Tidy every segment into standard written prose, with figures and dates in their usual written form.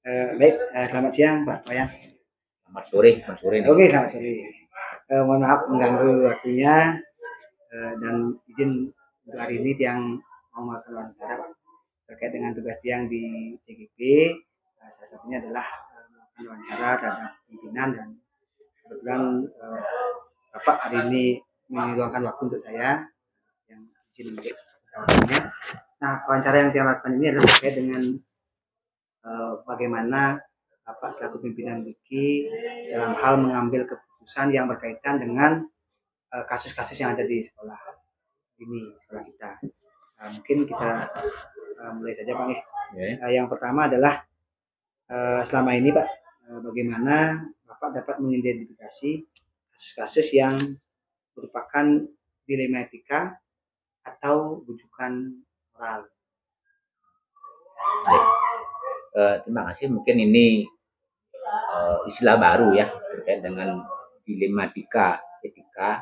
Baik, selamat siang Pak Wayan. Selamat sore, nih. Oke, selamat sore. Mohon maaf mengganggu waktunya dan izin untuk hari ini yang mau melakukan wawancara Pak, terkait dengan tugas Tiang di CGP. Salah satunya adalah melakukan wawancara terhadap pimpinan dan kebetulan Bapak hari ini meluangkan waktu untuk saya yang izin untuk wawancaranya. Nah, wawancara yang Tiang lakukan ini adalah terkait dengan bagaimana Bapak selaku pimpinan Wiki dalam hal mengambil keputusan yang berkaitan dengan kasus-kasus yang ada di sekolah kita. Mungkin kita mulai saja Pak. Yang pertama adalah selama ini Pak, bagaimana Bapak dapat mengidentifikasi kasus-kasus yang merupakan dilema etika atau bujukan moral. Terima kasih. Mungkin ini istilah baru ya terkait dengan dilematika etika.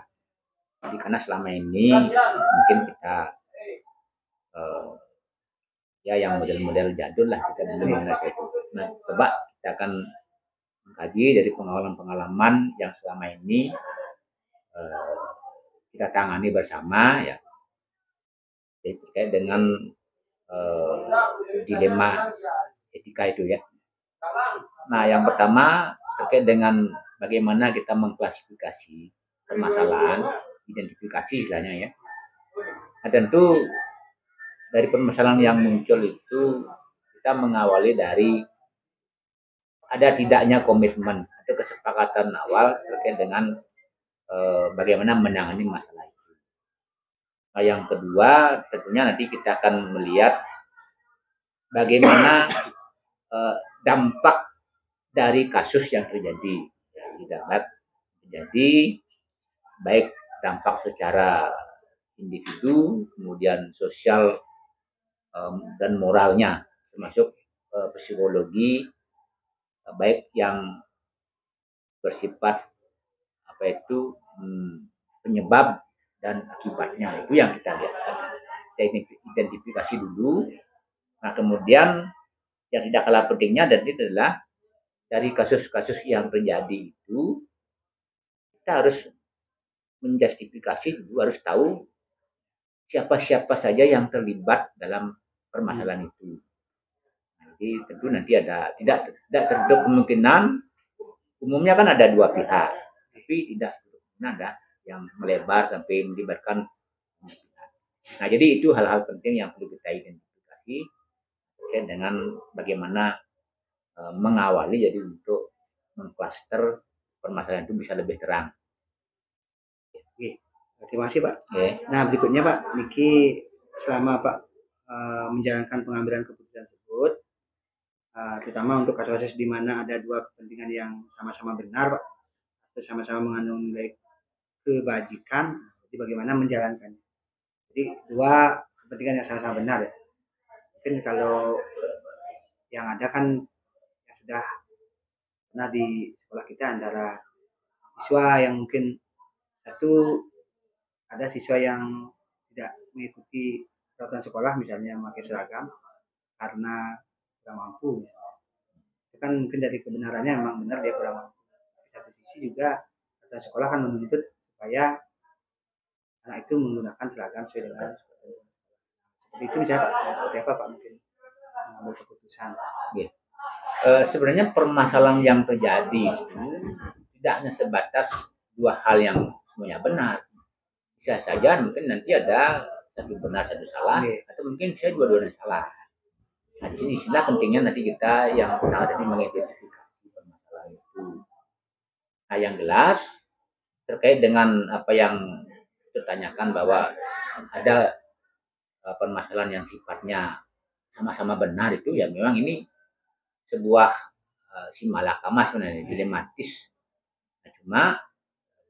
Jadi karena selama ini mungkin kita ya yang model-model jadul lah kita belum mengenal itu. Nah, coba kita akan mengkaji dari pengalaman-pengalaman yang selama ini kita tangani bersama ya. Jadi terkait dengan dilema etika itu ya. Nah, yang pertama terkait dengan bagaimana kita mengklasifikasi permasalahan, identifikasi istilahnya ya. Nah, tentu dari permasalahan yang muncul itu kita mengawali dari ada tidaknya komitmen atau kesepakatan awal terkait dengan bagaimana menangani masalah itu. Nah, yang kedua tentunya nanti kita akan melihat bagaimana dampak dari kasus yang terjadi. Dapat terjadi baik dampak secara individu, kemudian sosial dan moralnya, termasuk psikologi, baik yang bersifat penyebab dan akibatnya. Itu yang kita lihat. Kita identifikasi dulu. Nah, kemudian yang tidak kalah pentingnya dan itu adalah dari kasus-kasus yang terjadi itu kita harus menjustifikasi dulu, harus tahu siapa-siapa saja yang terlibat dalam permasalahan itu. Jadi tentu nanti tidak tertutup kemungkinan, umumnya kan ada dua pihak, tapi tidak ada yang melebar sampai melibatkan. Nah, jadi itu hal-hal penting yang perlu kita identifikasi terkait dengan bagaimana mengawali jadi untuk mengklaster permasalahan itu bisa lebih terang. Oke, terima kasih Pak. Nah, berikutnya Pak, Niki selama Pak menjalankan pengambilan keputusan tersebut, terutama untuk kasus-kasus di mana ada dua kepentingan yang sama-sama benar Pak, atau sama-sama mengandung nilai kebajikan, jadi bagaimana menjalankannya. Jadi dua kepentingan yang sama-sama benar ya. Mungkin kalau yang ada kan yang sudah pernah di sekolah kita antara siswa yang mungkin satu ada siswa yang tidak mengikuti peraturan sekolah, misalnya memakai seragam karena kurang mampu. Itu kan mungkin dari kebenarannya memang benar dia kurang mampu. Di satu sisi juga peraturan sekolah kan menuntut supaya anak itu menggunakan seragam sesuai dengan seperti itu misalnya Pak. Nah, seperti apa Pak mungkin mengambil keputusan? Sebenarnya permasalahan yang terjadi itu tidak hanya sebatas dua hal yang semuanya benar. Bisa saja mungkin nanti ada satu benar satu salah, atau mungkin bisa dua-duanya salah. Nah, di sini istilah pentingnya nanti kita yang pertama tadi mengidentifikasi permasalahan itu. Nah, yang jelas terkait dengan apa yang ditanyakan bahwa ada permasalahan yang sifatnya sama-sama benar itu ya memang ini sebuah simalakama sebenarnya dilematis. Nah, cuma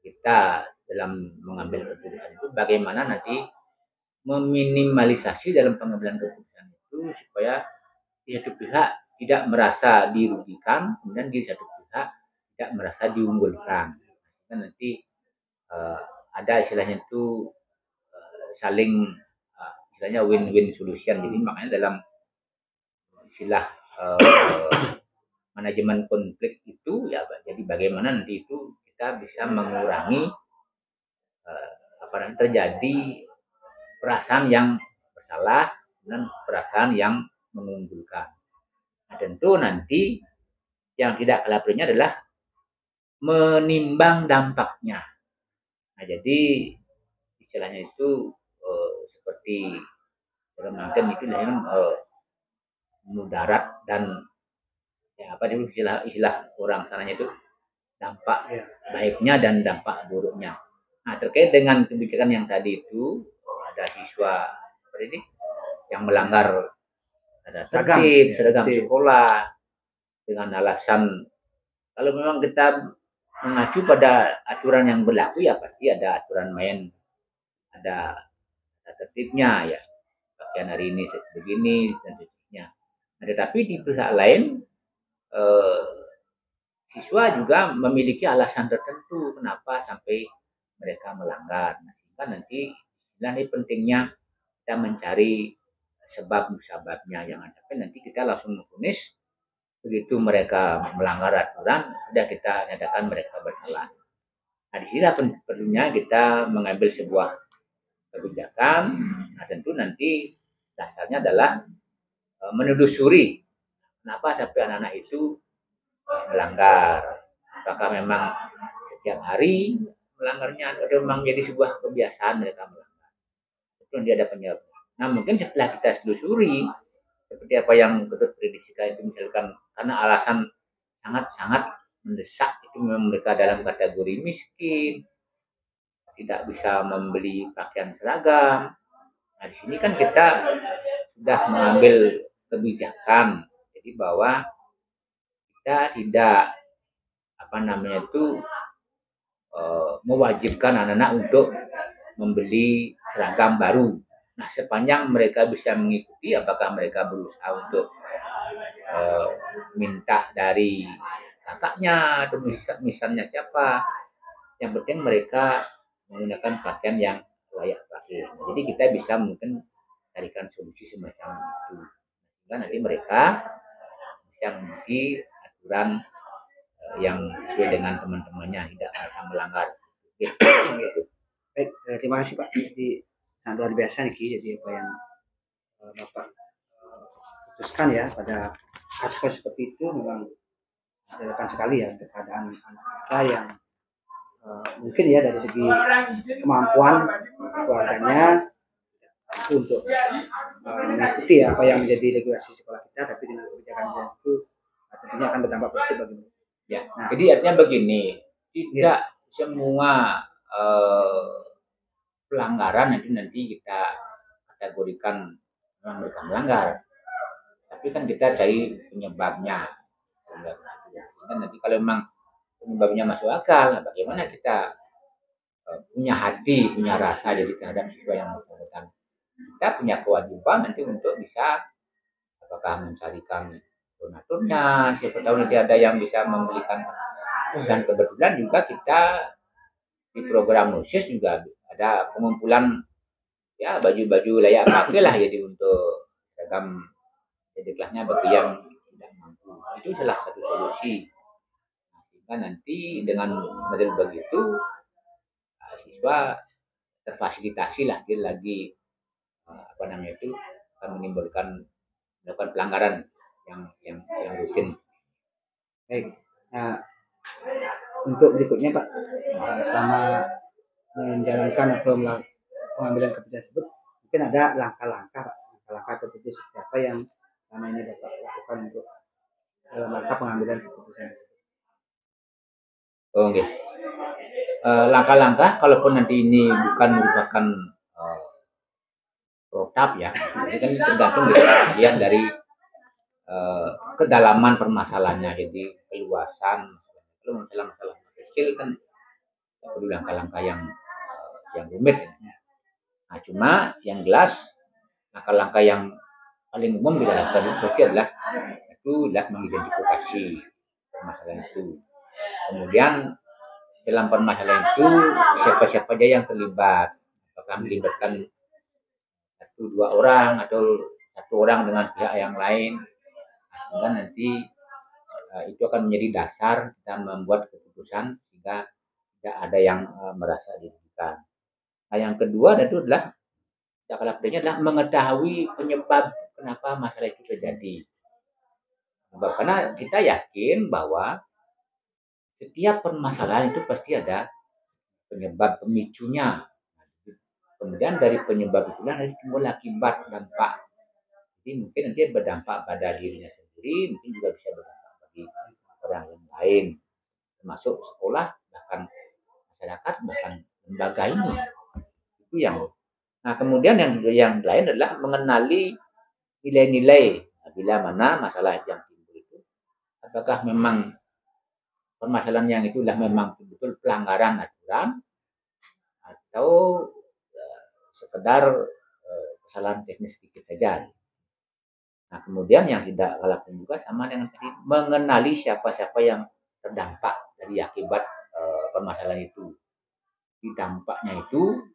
kita dalam mengambil keputusan itu bagaimana nanti meminimalisasi dalam pengambilan keputusan itu supaya di satu pihak tidak merasa dirugikan, kemudian di satu pihak tidak merasa diunggulkan. Nanti ada istilahnya itu saling istilahnya win-win solution. Jadi makanya dalam istilah manajemen konflik itu ya, jadi bagaimana nanti itu kita bisa mengurangi terjadi perasaan yang bersalah dan perasaan yang mengunggulkan. Nah, tentu nanti yang tidak kalah pentingnya adalah menimbang dampaknya. Nah, jadi istilahnya itu seperti dalam rangkaian itu dengan mudarat dan ya apa dulu istilah orang sananya itu dampak baiknya dan dampak buruknya. Nah, terkait dengan kebijakan yang tadi itu ada siswa seperti ini yang melanggar ada seragam sekolah dengan alasan kalau memang kita mengacu pada aturan yang berlaku ya pasti ada aturan main, ada tertibnya ya, pakaian hari ini begini dan seterusnya. Nah, tetapi di pihak lain siswa juga memiliki alasan tertentu kenapa sampai mereka melanggar. Nah, sehingga nanti ini pentingnya kita mencari sebab-sebabnya, jangan sampai nanti kita langsung memvonis begitu mereka melanggar aturan sudah kita nyatakan mereka bersalah. Nah, di sini perlunya kita mengambil sebuah kebijakan. Nah, tentu nanti dasarnya adalah menelusuri kenapa sampai anak-anak itu melanggar. Apakah memang setiap hari melanggarnya atau memang jadi sebuah kebiasaan mereka melanggar. Itu nanti ada penyebabnya. Nah, mungkin setelah kita telusuri seperti apa yang Ketut Predisika itu misalkan karena alasan sangat-sangat mendesak itu memang mereka dalam kategori miskin, tidak bisa membeli pakaian seragam. Nah, di sini kan kita sudah mengambil kebijakan jadi bahwa kita tidak mewajibkan anak-anak untuk membeli seragam baru. Nah, sepanjang mereka bisa mengikuti, apakah mereka berusaha untuk minta dari kakaknya atau misalnya siapa, yang penting mereka menggunakan pakaian yang layak pakai. Jadi kita bisa mungkin carikan solusi semacam itu, sehingga nanti mereka bisa mengikuti aturan yang sesuai dengan teman-temannya, tidak merasa melanggar. Baik, terima kasih Pak. Jadi sangat luar biasa nih, jadi apa yang Bapak putuskan ya pada kasus-kasus seperti itu memang relevan sekali ya untuk keadaan anak kita yang mungkin ya dari segi kemampuan keluarganya untuk mengikuti ya apa yang menjadi regulasi sekolah kita, tapi dengan kebijakan itu tentunya akan berdampak positif bagi mereka. Ya, nah, jadi artinya begini, tidak semua pelanggaran nanti kita kategorikan memang mereka melanggar, tapi kan kita cari penyebabnya. Sehingga nanti kalau memang penyebabnya masuk akal, bagaimana kita punya hati, punya rasa jadi terhadap siswa yang bersangkutan. Kita punya kewajiban nanti untuk bisa apakah mencarikan donaturnya, siapa tahu nanti ada yang bisa membelikan. Dan kebetulan juga kita di program OSIS juga ada pengumpulan ya baju-baju layak pakai lah jadi untuk seragam jadi kelasnya bagi yang tidak mampu. Itu salah satu solusi. Nah, sehingga nanti dengan model begitu siswa terfasilitasi lah dia lagi akan menimbulkan melakukan pelanggaran yang rutin. Baik. Nah, untuk berikutnya Pak, selama menjalankan atau pengambilan keputusan tersebut, mungkin ada langkah-langkah tertentu seperti apa yang selama ini Bapak lakukan untuk langkah pengambilan keputusan tersebut. Oke. Langkah-langkah, kalaupun nanti ini bukan merupakan protap ya, ini kan tergantung lihat dari kedalaman permasalahannya, jadi keluasan. Kalau masalah kecil kan perlu langkah-langkah yang rumit. Nah, cuma yang jelas langkah-langkah yang paling umum kita lakukan pasti adalah itu jelas mengidentifikasi permasalahan itu. Kemudian dalam permasalahan itu siapa-siapa saja yang terlibat, apakah melibatkan 1-2 orang atau 1 orang dengan pihak yang lain, sehingga nanti itu akan menjadi dasar dan membuat keputusan sehingga tidak ada yang merasa dirugikan. Nah, yang kedua itu adalah kalah pedenya adalah mengetahui penyebab kenapa masalah itu terjadi. Karena kita yakin bahwa setiap permasalahan itu pasti ada penyebab pemicunya. Kemudian dari penyebab itulah nanti timbul akibat dampak. Jadi mungkin nanti berdampak pada dirinya sendiri, mungkin juga bisa berdampak bagi orang lain, termasuk sekolah, bahkan masyarakat, bahkan lembaga ini. Itu yang. Nah, kemudian yang lain adalah mengenali nilai-nilai bila mana masalah yang timbul itu, apakah memang permasalahan yang itulah memang betul pelanggaran aturan atau sekedar kesalahan teknis sedikit saja. Nah, kemudian yang tidak kalah penting juga sama dengan tadi mengenali siapa-siapa yang terdampak dari akibat permasalahan itu. Di dampaknya itu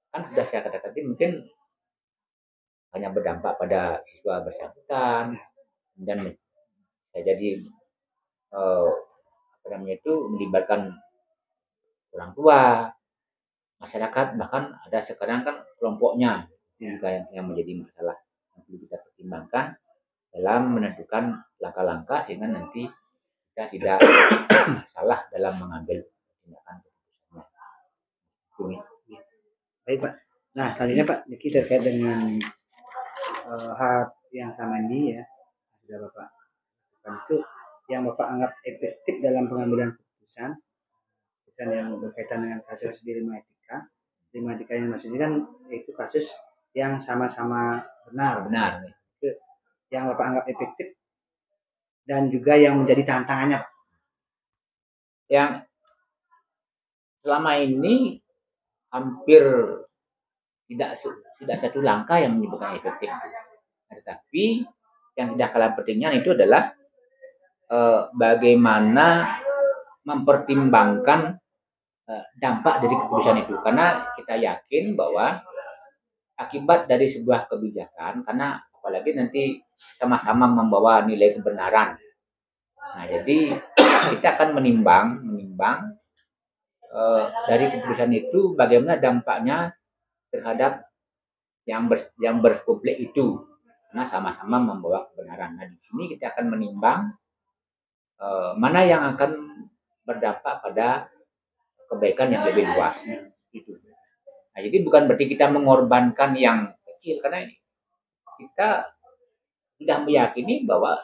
kan sudah saya katakan tadi mungkin hanya berdampak pada siswa bersangkutan dan bisa jadi itu melibatkan orang tua, masyarakat, bahkan ada sekarang kan kelompoknya juga yang menjadi masalah yang perlu kita pertimbangkan dalam menentukan langkah-langkah sehingga nanti kita tidak salah dalam mengambil tindakan keputusannya. Baik Pak. Nah selanjutnya Pak, kita terkait dengan hal yang sama ini ya, sudah Bapak itu yang Bapak anggap efektif dalam pengambilan keputusan yang berkaitan dengan kasus dilema etika. Dilema etika yang maksudnya kan itu kasus yang sama-sama benar. Itu yang Bapak anggap efektif dan juga yang menjadi tantangannya Pak. Yang selama ini hampir tidak satu langkah yang menyebutkan efektif. Tetapi yang tidak kalah pentingnya itu adalah bagaimana mempertimbangkan dampak dari keputusan itu. Karena kita yakin bahwa akibat dari sebuah kebijakan, karena apalagi nanti sama-sama membawa nilai kebenaran. Nah, jadi kita akan menimbang dari keputusan itu bagaimana dampaknya terhadap yang berkonflik itu, karena sama-sama membawa kebenaran. Nah, di sini kita akan menimbang mana yang akan berdampak pada kebaikan yang lebih luas. Itu. Nah, jadi bukan berarti kita mengorbankan yang kecil, karena kita sudah meyakini bahwa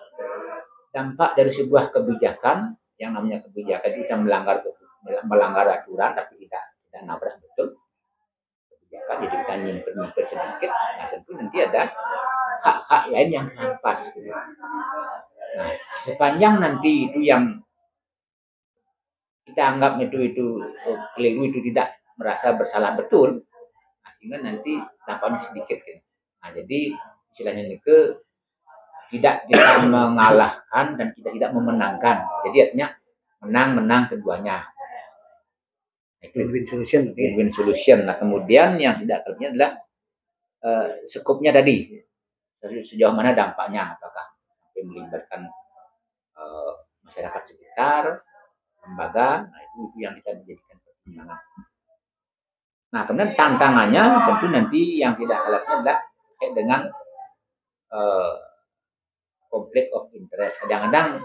dampak dari sebuah kebijakan, yang namanya kebijakan itu bisa melanggar aturan tapi tidak nabrak betul kebijakan, jadi kita nyimpen sedikit. Nah, tentu nanti ada hak-hak lain yang rampas. Nah, sepanjang nanti itu yang kita anggap itu keliru, itu tidak merasa bersalah betul, nah, sehingga nanti dampaknya sedikit kan. Nah, jadi istilahnya itu tidak kita mengalahkan dan kita tidak memenangkan, jadi artinya menang keduanya. Itu win-win solution. Nah, kemudian yang tidak terlihat adalah skopnya tadi, sejauh mana dampaknya, apakah sampai melibatkan masyarakat sekitar, lembaga. Nah, itu yang kita menjadikan pertimbangan. Nah, kemudian tantangannya tentu nanti yang tidak kalahnya adalah terkait dengan konflik of interest. Kadang-kadang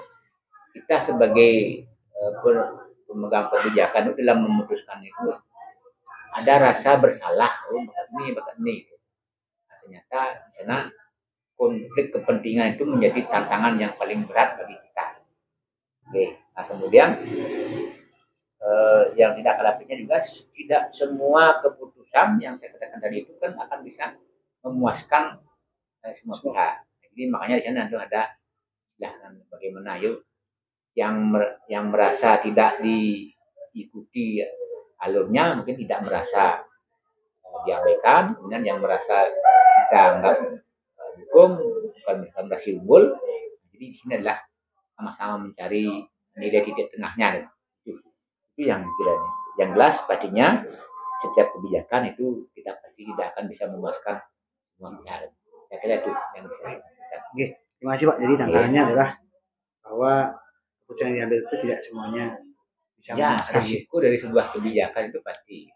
kita sebagai pemegang kebijakan itu dalam memutuskan itu ada rasa bersalah, bakat ini. Nah, ternyata di sana konflik kepentingan itu menjadi tantangan yang paling berat bagi kita. Oke. Nah, kemudian yang tidak kalah pentingnya juga tidak semua keputusan yang saya katakan tadi itu kan akan bisa memuaskan semua pihak. Jadi makanya di sana itu ada bagaimana yuk yang merasa tidak diikuti alurnya mungkin tidak merasa diabaikan, kemudian yang merasa kita anggap hukum bukan merasa unggul. Jadi di sini adalah sama-sama mencari nilai titik tengahnya. Itu yang kiranya. Yang jelas pastinya setiap kebijakan itu kita pasti tidak akan bisa memuaskan semua pihak. Saya kira itu yang bisa saya sampaikan. Oke, terima kasih Pak. Jadi tantangannya adalah bahwa keputusan yang diambil itu tidak semuanya bisa Ya, memuaskan. risiko dari sebuah kebijakan itu pasti.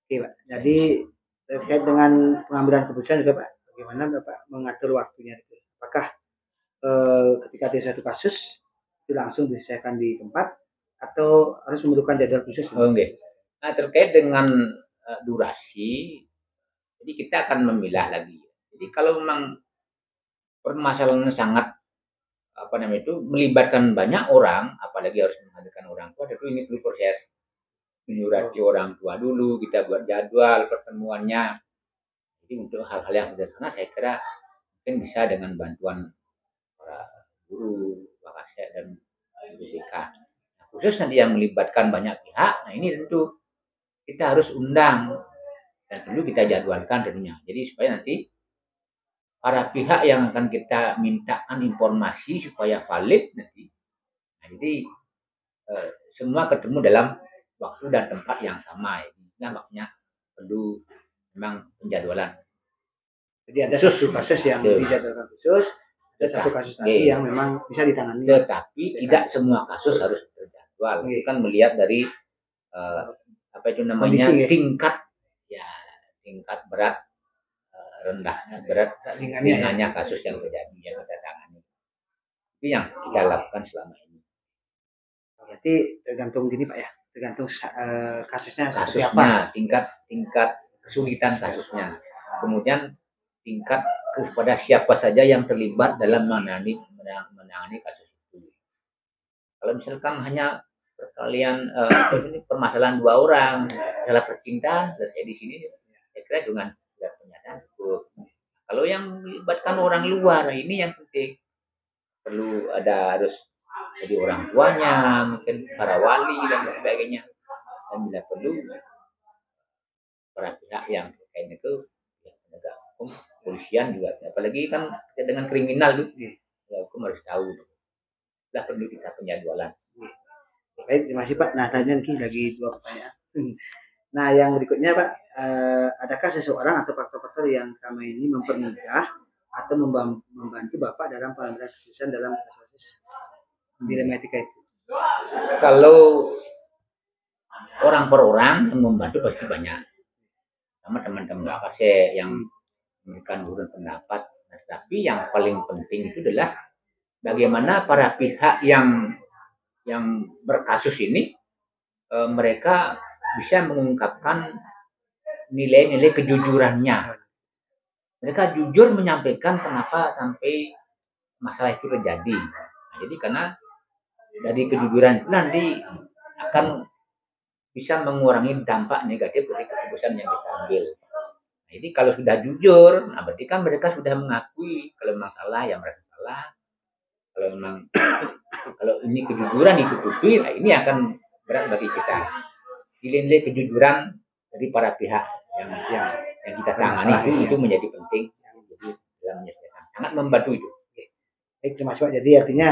Oke, Pak. Jadi terkait dengan pengambilan keputusan juga, Pak, bagaimana Bapak mengatur waktunya itu? Apakah ketika ada satu kasus itu langsung diselesaikan di tempat atau harus memerlukan jadwal khusus? Oke. Nah, terkait dengan durasi, jadi kita akan memilah lagi. Jadi kalau memang permasalahan sangat itu melibatkan banyak orang, apalagi harus menghadirkan orang tua, tentu ini perlu proses menyurati orang tua dulu, kita buat jadwal pertemuannya. Jadi untuk hal-hal yang sederhana saya kira mungkin bisa dengan bantuan para guru, Wakasek dan BPK. Nah, khusus nanti yang melibatkan banyak pihak, nah ini tentu kita harus undang dan perlu kita jadwalkan tentunya. Jadi supaya nanti para pihak yang akan kita mintakan informasi supaya valid nanti, nah, jadi semua ketemu dalam waktu dan tempat yang sama. Nah, makanya perlu memang penjadwalan. Jadi ada satu kasus yang dijadwalkan khusus, ada satu kasus lagi yang memang bisa ditangani. Tetapi tidak semua kasus harus terjadwal. Itu kan melihat dari apa itu namanya tingkat berat rendahnya, berat ringannya kasus yang terjadi yang kita tangani. Itu yang kita lakukan selama ini. Berarti tergantung gini Pak ya, tergantung kasusnya seperti apa. Tingkat kesulitan kasusnya. Kemudian tingkat kepada siapa saja yang terlibat dalam menangani kasus itu. Kalau misalkan hanya perkalian permasalahan 2 orang, masalah percintaan selesai di sini, saya kira dengan pernyataan cukup. Kalau yang melibatkan orang luar, ini yang penting perlu harus jadi orang tuanya, mungkin para wali dan sebagainya, dan bila perlu para pihak yang terkait itu penegak hukum, polisian juga, apalagi kan dengan kriminal tuh, ya hukum harus tahu. Lah perlu kita penjadwalan. Baik, terima kasih Pak. Nah, tadi lagi 2 pertanyaan. Nah, yang berikutnya Pak, adakah seseorang atau faktor-faktor yang selama ini mempermudah atau membantu Bapak dalam pengambilan keputusan dalam kasus dilematika itu? Kalau orang per orang yang membantu pasti banyak. Sama teman-teman Wakasek yang memberikan urun pendapat. Nah, tapi yang paling penting itu adalah bagaimana para pihak yang berkasus ini mereka bisa mengungkapkan nilai-nilai kejujurannya. Mereka jujur menyampaikan kenapa sampai masalah itu terjadi. Nah, jadi karena dari kejujuran itu nanti akan bisa mengurangi dampak negatif dari keputusan yang kita ambil. Nah, jadi kalau sudah jujur, nah berarti kan mereka sudah mengakui kalau memang salah, yang mereka salah. Kalau memang kalau ini kejujuran ditutupi, nah ini akan berat bagi kita. Nilai-nilai kejujuran dari para pihak yang kita tangani itu menjadi penting. Jadi dalam menyelesaikan sangat membantu itu. Baik, terima kasih Pak. Jadi artinya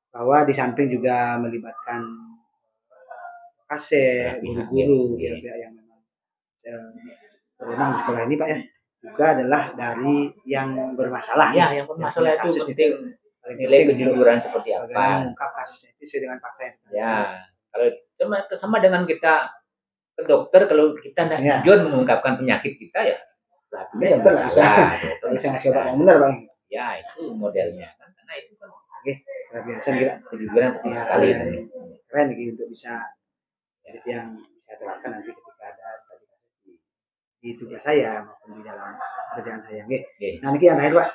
bahwa di samping juga melibatkan Wakasek, guru-guru, pihak-pihak yang memang berwenang di sekolah ini Pak ya, juga adalah dari yang bermasalah. Ya, yang bermasalah itu penting. Nilai kejujuran seperti apa? Mengungkap kasusnya itu sesuai dengan fakta yang sebenarnya. Ya, kalau sama dengan kita ke dokter, kalau kita tidak jujur mengungkapkan penyakit kita ya, dokter bisa ngasih obat yang benar Pak. Ya, itu modelnya kan, karena itu kan. Oke, luar biasa nih Pak. Kejujuran penting sekali. Keren nih untuk bisa yang bisa terapkan nanti ketika ada studi kasus di tugas saya maupun di dalam pekerjaan saya. Oke. Nah, ini yang terakhir Pak.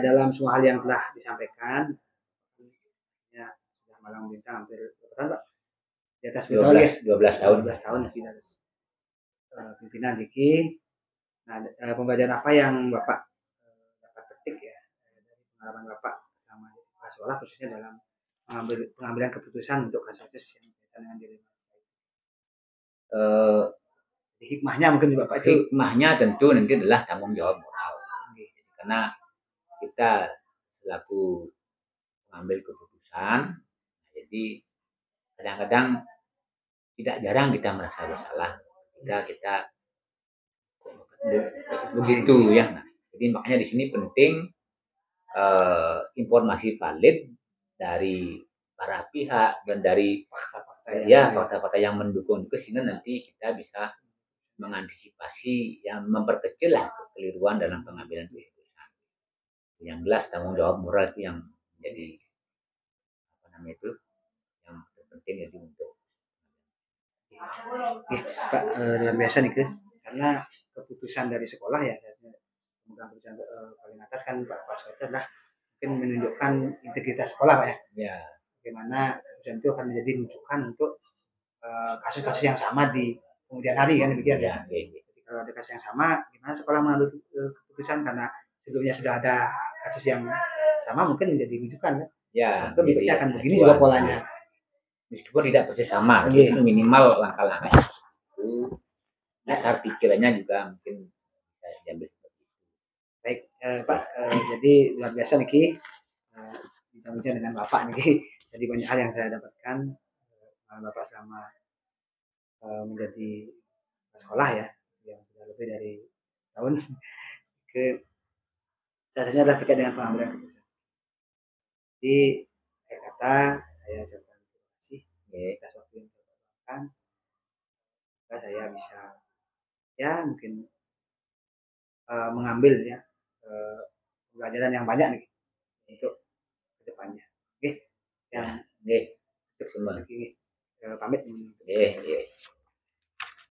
Dalam semua hal yang telah disampaikan, ya sudah malang bintang hampir berapa tahun Pak? Di atas 12 tahun di atas pimpinan Diki. Nah, pembelajaran apa yang Bapak dapat petik ya dari pengalaman Bapak selama di sekolah, khususnya dalam pengambilan keputusan untuk kasus yang berkaitan dengan dilema? Hikmahnya mungkin Bapak itu. Hikmahnya tentu nanti adalah tanggung jawab moral. Karena kita selaku mengambil keputusan, jadi kadang-kadang tidak jarang kita merasa bersalah. Kita begitu ya. Nah, jadi makanya di sini penting informasi valid dari para pihak dan dari fakta-fakta yang mendukung itu, sehingga nanti kita bisa mengantisipasi yang memperkecil lah kekeliruan dalam pengambilan keputusan. Yang jelas tanggung jawab moral itu yang menjadi apa namanya itu yang terpenting jadi untuk Pak, luar biasa nih karena keputusan dari sekolah ya, keputusan paling atas kan Pak Pasco itu adalah mungkin menunjukkan integritas sekolah Pak ya. Ya. Bagaimana keputusan itu akan menjadi rujukan untuk kasus-kasus yang sama di kemudian hari kan demikian ya. Kalau ada kasus yang sama, gimana sekolah mengambil keputusan karena sebelumnya sudah ada kasus yang sama mungkin menjadi rujukan kan. Ya. Berikutnya akan begini juga polanya. Meskipun tidak persis sama, tapi minimal langkah-langkah itu dasar pikirannya juga mungkin bisa diambil seperti itu. Baik, Pak, jadi luar biasa nih bincang-bincang dengan Bapak nih. Jadi banyak hal yang saya dapatkan Bapak selama menjadi sekolah ya, yang sudah lebih dari tahun. Satunya adalah terkait dengan pengambilan keputusan. Jadi kata saya ucapkan terima kasih atas waktu yang telah diberikan. Saya bisa ya mungkin mengambil ya pelajaran yang banyak nih untuk kedepannya. Oke, yang semua.